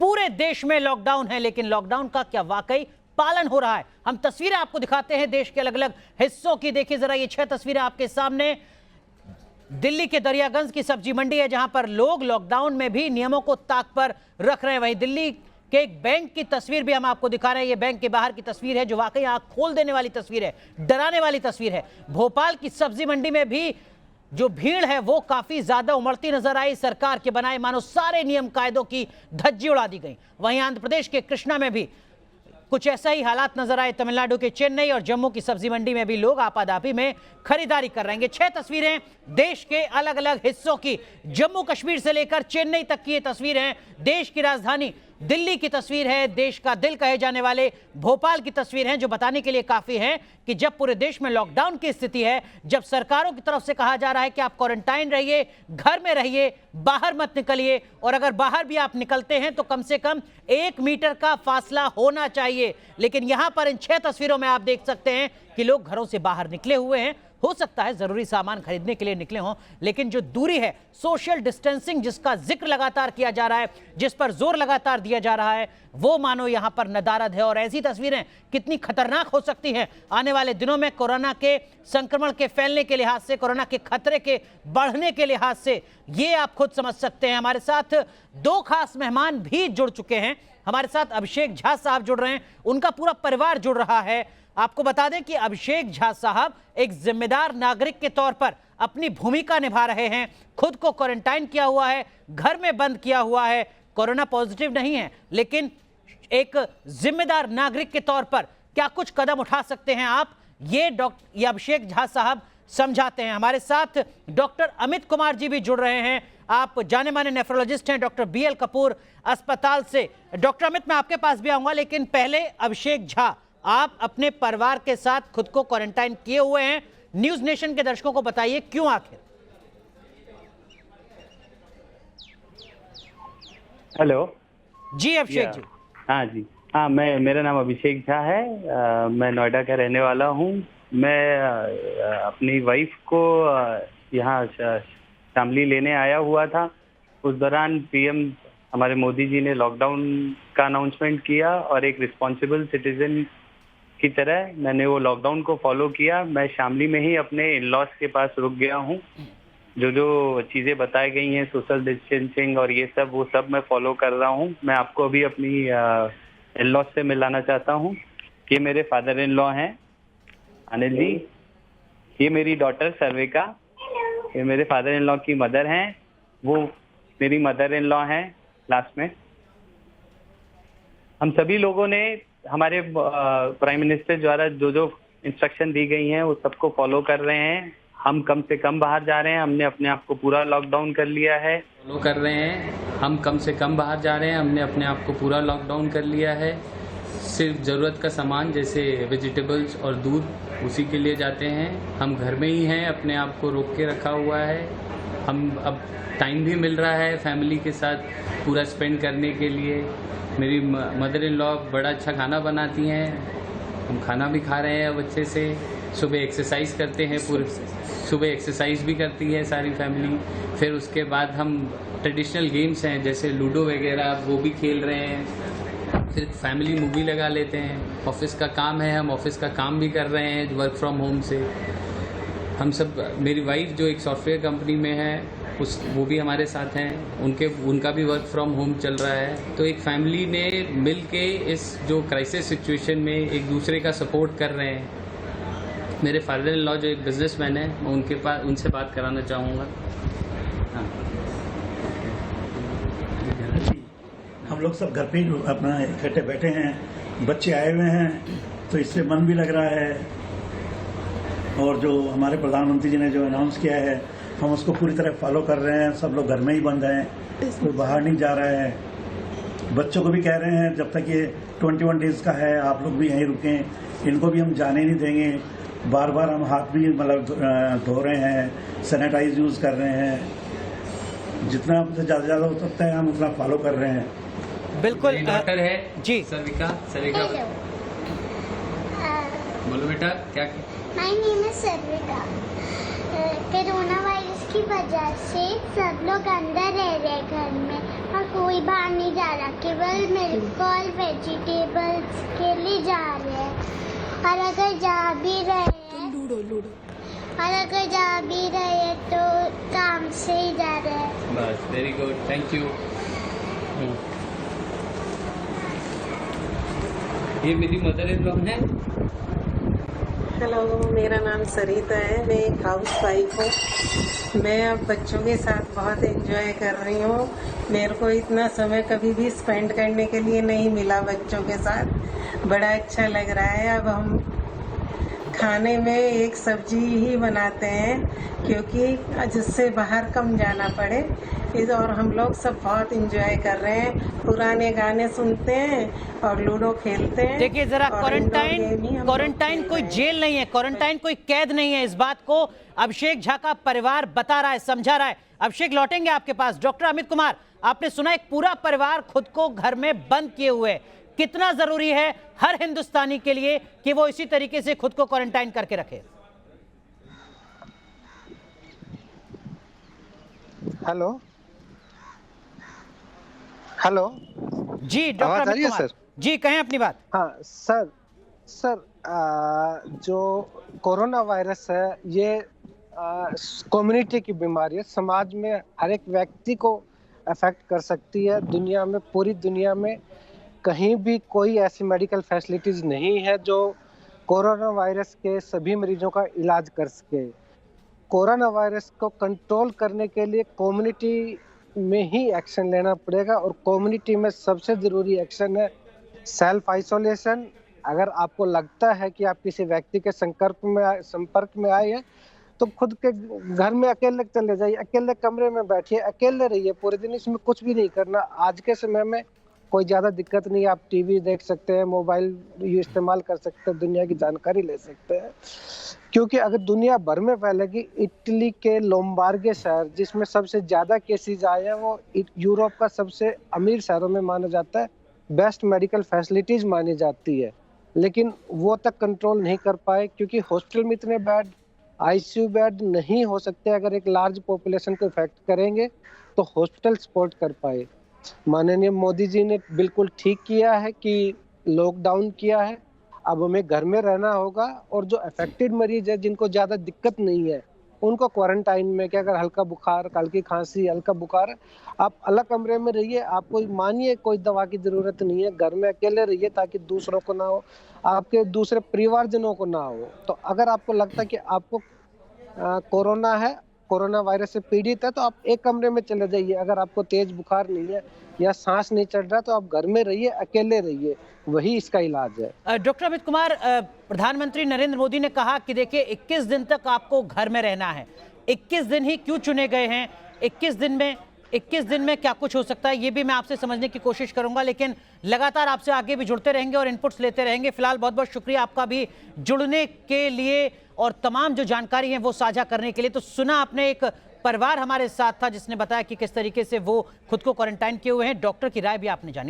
पूरे देश में लॉकडाउन है, लेकिन लॉकडाउन का क्या वाकई पालन हो रहा है? हम तस्वीरें आपको दिखाते हैं देश के अलग अलग हिस्सों की। देखिए जरा, ये 6 तस्वीरें आपके सामने। दिल्ली के दरियागंज की सब्जी मंडी है, जहां पर लोग लॉकडाउन में भी नियमों को ताक पर रख रहे हैं। वहीं दिल्ली के एक बैंक की तस्वीर भी हम आपको दिखा रहे हैं। ये बैंक के बाहर की तस्वीर है, जो वाकई आंख खोल देने वाली तस्वीर है, डराने वाली तस्वीर है। भोपाल की सब्जी मंडी में भी जो भीड़ है वो काफी ज्यादा उमड़ती नजर आई। सरकार के बनाए मानो सारे नियम कायदों की धज्जी उड़ा दी गई। वहीं आंध्र प्रदेश के कृष्णा में भी कुछ ऐसा ही हालात नजर आए। तमिलनाडु के चेन्नई और जम्मू की सब्जी मंडी में भी लोग आपाधापी में खरीदारी कर रहे हैं। 6 तस्वीरें देश के अलग अलग हिस्सों की, जम्मू कश्मीर से लेकर चेन्नई तक की ये तस्वीर है। देश की राजधानी दिल्ली की तस्वीर है, देश का दिल कहे जाने वाले भोपाल की तस्वीर है, जो बताने के लिए काफी है कि जब पूरे देश में लॉकडाउन की स्थिति है, जब सरकारों की तरफ से कहा जा रहा है कि आप क्वारंटाइन रहिए, घर में रहिए, बाहर मत निकलिए, और अगर बाहर भी आप निकलते हैं तो कम से कम 1 मीटर का फासला होना चाहिए। लेकिन यहां पर इन 6 तस्वीरों में आप देख सकते हैं कि लोग घरों से बाहर निकले हुए हैं। हो सकता है जरूरी सामान खरीदने के लिए निकले हों, लेकिन जो दूरी है, सोशल डिस्टेंसिंग जिसका जिक्र लगातार किया जा रहा है, जिस पर जोर लगातार दिया जा रहा है, वो मानो यहां पर नदारद है। और ऐसी तस्वीरें कितनी खतरनाक हो सकती हैं आने वाले दिनों में, कोरोना के संक्रमण के फैलने के लिहाज से, कोरोना के खतरे के बढ़ने के लिहाज से, ये आप खुद समझ सकते हैं। हमारे साथ 2 खास मेहमान भी जुड़ चुके हैं। हमारे साथ अभिषेक झा साहब जुड़ रहे हैं, उनका पूरा परिवार जुड़ रहा है। आपको बता दें कि अभिषेक झा साहब एक जिम्मेदार नागरिक के तौर पर अपनी भूमिका निभा रहे हैं। खुद को क्वारंटाइन किया हुआ है, घर में बंद किया हुआ है, कोरोना पॉजिटिव नहीं है, लेकिन एक जिम्मेदार नागरिक के तौर पर क्या कुछ कदम उठा सकते हैं आप, ये अभिषेक झा साहब समझाते हैं। हमारे साथ डॉक्टर अमित कुमार जी भी जुड़ रहे हैं। आप जाने माने नेफ्रोलॉजिस्ट हैं डॉक्टर BL कपूर अस्पताल से। डॉक्टर अमित, मैं आपके पास भी आऊंगा, लेकिन पहले अभिषेक झा, आप अपने परिवार के साथ खुद को क्वारंटाइन किए हुए हैं। न्यूज नेशन के दर्शकों को बताइए क्यों आखिर? हेलो जी अभिषेक जी। हाँ जी, हाँ, मेरा नाम अभिषेक झा है। मैं नोएडा का रहने वाला हूँ। मैं अपनी वाइफ को यहाँ शामली लेने आया हुआ था। उस दौरान PM हमारे मोदी जी ने लॉकडाउन का अनाउंसमेंट किया, और एक रिस्पॉन्सिबल सिटीजन की तरह मैंने वो लॉकडाउन को फॉलो किया। मैं शामली में ही अपने इन-लॉज के पास रुक गया हूँ। जो चीज़ें बताई गई हैं, सोशल डिस्टेंसिंग और ये सब, वो सब मैं फॉलो कर रहा हूँ। मैं आपको अभी अपनी इन-लॉज से मिलाना चाहता हूँ। ये मेरे फादर इन लॉ हैं अनिल जी, ये मेरी डॉटर सर्विका, ये मेरे फादर इन लॉ की मदर हैं, वो मेरी मदर इन लॉ हैं लास्ट में। हम सभी लोगों ने हमारे प्राइम मिनिस्टर द्वारा जो इंस्ट्रक्शन दी गई हैं वो सबको फॉलो कर रहे हैं। हम कम से कम बाहर जा रहे हैं, हमने अपने आप को पूरा लॉकडाउन कर लिया है। फॉलो कर रहे हैं, हम कम से कम बाहर जा रहे हैं, हमने अपने आप को पूरा लॉकडाउन कर लिया है। सिर्फ ज़रूरत का सामान जैसे वेजिटेबल्स और दूध, उसी के लिए जाते हैं। हम घर में ही हैं, अपने आप को रोक के रखा हुआ है। हम अब टाइम भी मिल रहा है फैमिली के साथ पूरा स्पेंड करने के लिए। मेरी मदर इन लॉ बड़ा अच्छा खाना बनाती हैं, हम खाना भी खा रहे हैं अब अच्छे से। सुबह एक्सरसाइज करते हैं, पूरे सुबह एक्सरसाइज भी करती है सारी फैमिली। फिर उसके बाद हम ट्रेडिशनल गेम्स हैं जैसे लूडो वगैरह, वो भी खेल रहे हैं। फिर फैमिली मूवी लगा लेते हैं। ऑफिस का काम है, हम ऑफिस का काम भी कर रहे हैं वर्क फ्रॉम होम से। हम सब, मेरी वाइफ जो एक सॉफ्टवेयर कंपनी में है, वो भी हमारे साथ हैं, उनका भी वर्क फ्रॉम होम चल रहा है। तो एक फैमिली ने मिल के इस जो क्राइसिस सिचुएशन में एक दूसरे का सपोर्ट कर रहे हैं। मेरे फादर इन लॉ जो एक बिजनेसमैन है, मैं उनसे बात कराना चाहूँगा। हाँ, हम लोग सब घर पे ही अपना इकट्ठे बैठे हैं, बच्चे आए हुए हैं, तो इससे मन भी लग रहा है। और जो हमारे प्रधानमंत्री जी ने जो अनाउंस किया है, हम उसको पूरी तरह फॉलो कर रहे हैं। सब लोग घर में ही बंद हैं, कोई बाहर नहीं जा रहा है। बच्चों को भी कह रहे हैं जब तक ये 21 डेज का है, आप लोग भी यहीं रुकें, इनको भी हम जाने नहीं देंगे। बार बार हम हाथ भी मतलब धो रहे हैं, सैनिटाइज यूज कर रहे हैं। जितना हमसे ज़्यादा हो सकता है हम उतना फॉलो कर रहे हैं। बिल्कुल। डॉक्टर है जी, सर्विका। बोलो बेटा, क्या? My name is Sarvika. Corona virus की वजह से सब लोग अंदर रह रहे घर में और कोई बाहर नहीं जा रहा, केवल मिल्क और वेजिटेबल्स के लिए जा रहे हैं। और अगर जा भी रहे हैं और अगर जा भी रहे हैं तो काम से ही जा रहे हैं। बस, वेरी गुड, थैंक यू। ये मेरी मदर इन लॉ है। हेलो, मेरा नाम सरिता है, मैं एक हाउस वाइफ हूँ। मैं अब बच्चों के साथ बहुत एंजॉय कर रही हूँ। मेरे को इतना समय कभी भी स्पेंड करने के लिए नहीं मिला बच्चों के साथ। बड़ा अच्छा लग रहा है। अब हम खाने में एक सब्जी ही बनाते हैं क्योंकि जिससे बाहर कम जाना पड़े। और हम लोग सब बहुत एंजॉय कर रहे हैं, पुराने गाने सुनते हैं और लूडो खेलते हैं। देखिए जरा, और इंडोर गेम ही हम लोग क्वारंटाइन खेल कोई रहे हैं। जेल नहीं है, क्वारंटाइन कोई कैद नहीं है। इस बात को अभिषेक झा का परिवार बता रहा है, समझा रहा है। अभिषेक, लौटेंगे आपके पास। डॉक्टर अमित कुमार, आपने सुना एक पूरा परिवार खुद को घर में बंद किए हुए। कितना जरूरी है हर हिंदुस्तानी के लिए कि वो इसी तरीके से खुद को क्वारंटाइन करके रखे? हेलो हेलो, जी डॉक्टर आवाज आ रही अमित है कुमार, सर? जी कहें अपनी बात। हाँ सर, जो कोरोना वायरस है ये कम्युनिटी की बीमारी है। समाज में हर एक व्यक्ति को अफेक्ट कर सकती है। दुनिया में, पूरी दुनिया में कहीं भी कोई ऐसी मेडिकल फैसिलिटीज नहीं है जो कोरोना वायरस के सभी मरीजों का इलाज कर सके। कोरोना वायरस को कंट्रोल करने के लिए कम्युनिटी में ही एक्शन लेना पड़ेगा और कम्युनिटी में सबसे जरूरी एक्शन है सेल्फ आइसोलेशन। अगर आपको लगता है कि आप किसी व्यक्ति के संपर्क में आए हैं तो खुद के घर में अकेले चले जाइए, अकेले कमरे में बैठिए, अकेले रहिए पूरे दिन। इसमें कुछ भी नहीं करना। आज के समय में कोई ज्यादा दिक्कत नहीं है, आप टीवी देख सकते हैं, मोबाइल इस्तेमाल कर सकते हैं, दुनिया की जानकारी ले सकते हैं। क्योंकि अगर दुनिया भर में फैलेगी, इटली के लोम्बार्डी शहर जिसमें सबसे ज्यादा केसेस आए हैं वो यूरोप का सबसे अमीर शहरों में माना जाता है, बेस्ट मेडिकल फैसिलिटीज मानी जाती है, लेकिन वो तक कंट्रोल नहीं कर पाए क्योंकि हॉस्पिटल में इतने बेड, आईसीयू बेड नहीं हो सकते। अगर एक लार्ज पॉपुलेशन को इफेक्ट करेंगे तो हॉस्पिटल सपोर्ट कर पाए। माननीय मोदी जी ने बिल्कुल ठीक किया है कि लॉकडाउन किया है। अब हमें घर में रहना होगा और जो अफेक्टेड मरीज है जिनको ज्यादा दिक्कत नहीं है उनको क्वारंटाइन में, कि अगर हल्का बुखार, हल्की खांसी, हल्का बुखार, आप अलग कमरे में रहिए। आपको मानिए कोई दवा की जरूरत नहीं है, घर में अकेले रहिए ताकि दूसरों को ना हो, आपके दूसरे परिवारजनों को ना हो। तो अगर आपको लगता है कि आपको कोरोना है, कोरोना वायरस से पीड़ित है, तो आप एक कमरे में चले जाइए। अगर आपको तेज बुखार नहीं है या सांस नहीं चढ़ रहा तो आप घर में रहिए, अकेले रहिए, वही इसका इलाज है। डॉक्टर अमित कुमार, प्रधानमंत्री नरेंद्र मोदी ने कहा कि देखिए 21 दिन तक आपको घर में रहना है। 21 दिन ही क्यों चुने गए हैं? 21 दिन में क्या कुछ हो सकता है, ये भी मैं आपसे समझने की कोशिश करूंगा, लेकिन लगातार आपसे आगे भी जुड़ते रहेंगे और इनपुट्स लेते रहेंगे। फिलहाल बहुत बहुत शुक्रिया आपका भी जुड़ने के लिए और तमाम जो जानकारी है वो साझा करने के लिए। तो सुना आपने, एक परिवार हमारे साथ था जिसने बताया कि किस तरीके से वो खुद को क्वारंटाइन किए हुए हैं। डॉक्टर की राय भी आपने जानी।